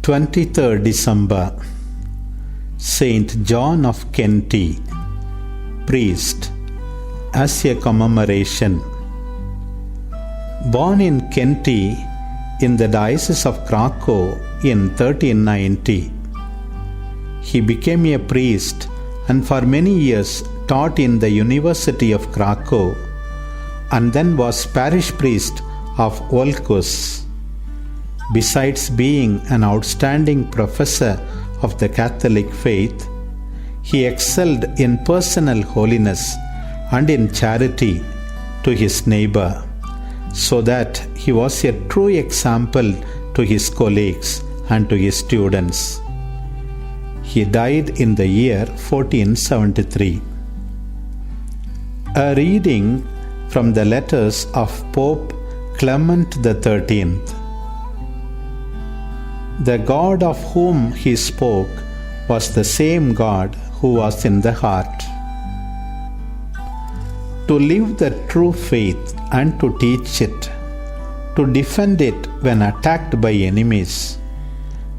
23rd December, Saint John of Kety, priest, as a commemoration. Born in Kety in the Diocese of Krakow in 1390, he became a priest and for many years taught in the University of Krakow and then was parish priest of Olkus. Besides being an outstanding professor of the Catholic faith, he excelled in personal holiness and in charity to his neighbor, so that he was a true example to his colleagues and to his students. He died in the year 1473. A reading from the letters of Pope Clement XIII. The God of whom he spoke was the same God who was in the heart. To live the true faith and to teach it, to defend it when attacked by enemies,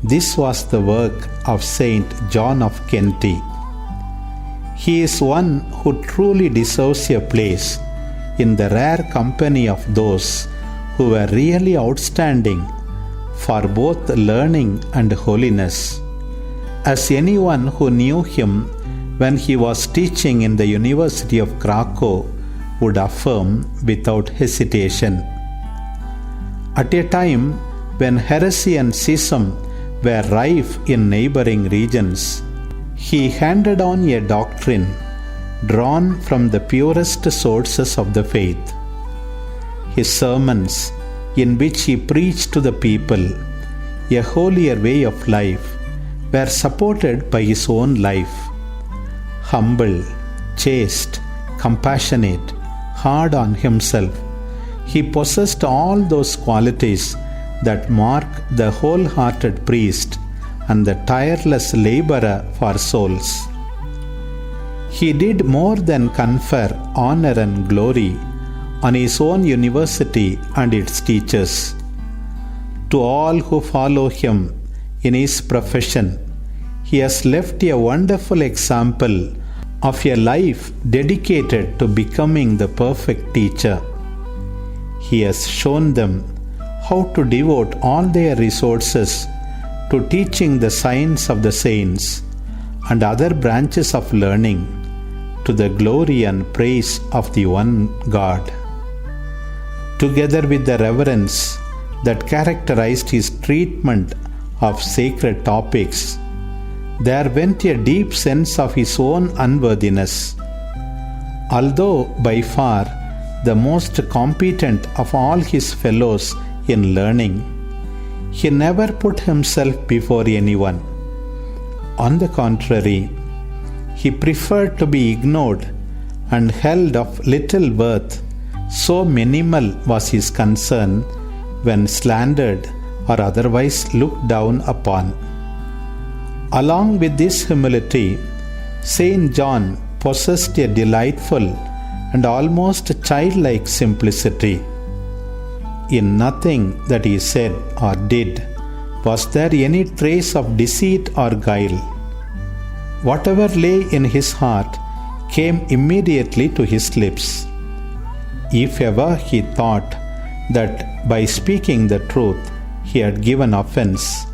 this was the work of Saint John of Kety. He is one who truly deserves a place in the rare company of those who were really outstanding for both learning and holiness, as anyone who knew him when he was teaching in the University of Krakow would affirm without hesitation. At a time when heresy and schism were rife in neighboring regions, he handed on a doctrine drawn from the purest sources of the faith. His sermons, in which he preached to the people a holier way of life, were supported by his own life. Humble, chaste, compassionate, hard on himself, he possessed all those qualities that mark the wholehearted priest and the tireless laborer for souls. He did more than confer honor and glory on his own university and its teachers. To all who follow him in his profession, he has left a wonderful example of a life dedicated to becoming the perfect teacher. He has shown them how to devote all their resources to teaching the science of the saints and other branches of learning to the glory and praise of the one God. Together with the reverence that characterized his treatment of sacred topics, there went a deep sense of his own unworthiness. Although by far the most competent of all his fellows in learning, he never put himself before anyone. On the contrary, he preferred to be ignored and held of little worth, so minimal was his concern when slandered or otherwise looked down upon. Along with this humility, Saint John possessed a delightful and almost childlike simplicity. In nothing that he said or did was there any trace of deceit or guile. Whatever lay in his heart came immediately to his lips. If ever he thought that by speaking the truth he had given offense,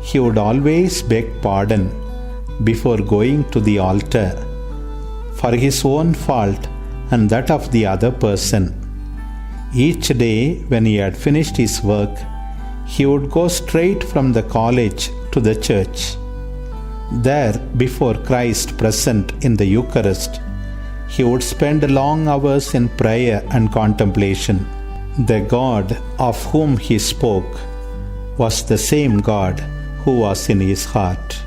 he would always beg pardon before going to the altar for his own fault and that of the other person. Each day when he had finished his work, he would go straight from the college to the church. There, before Christ present in the Eucharist, he would spend long hours in prayer and contemplation. The God of whom he spoke was the same God who was in his heart.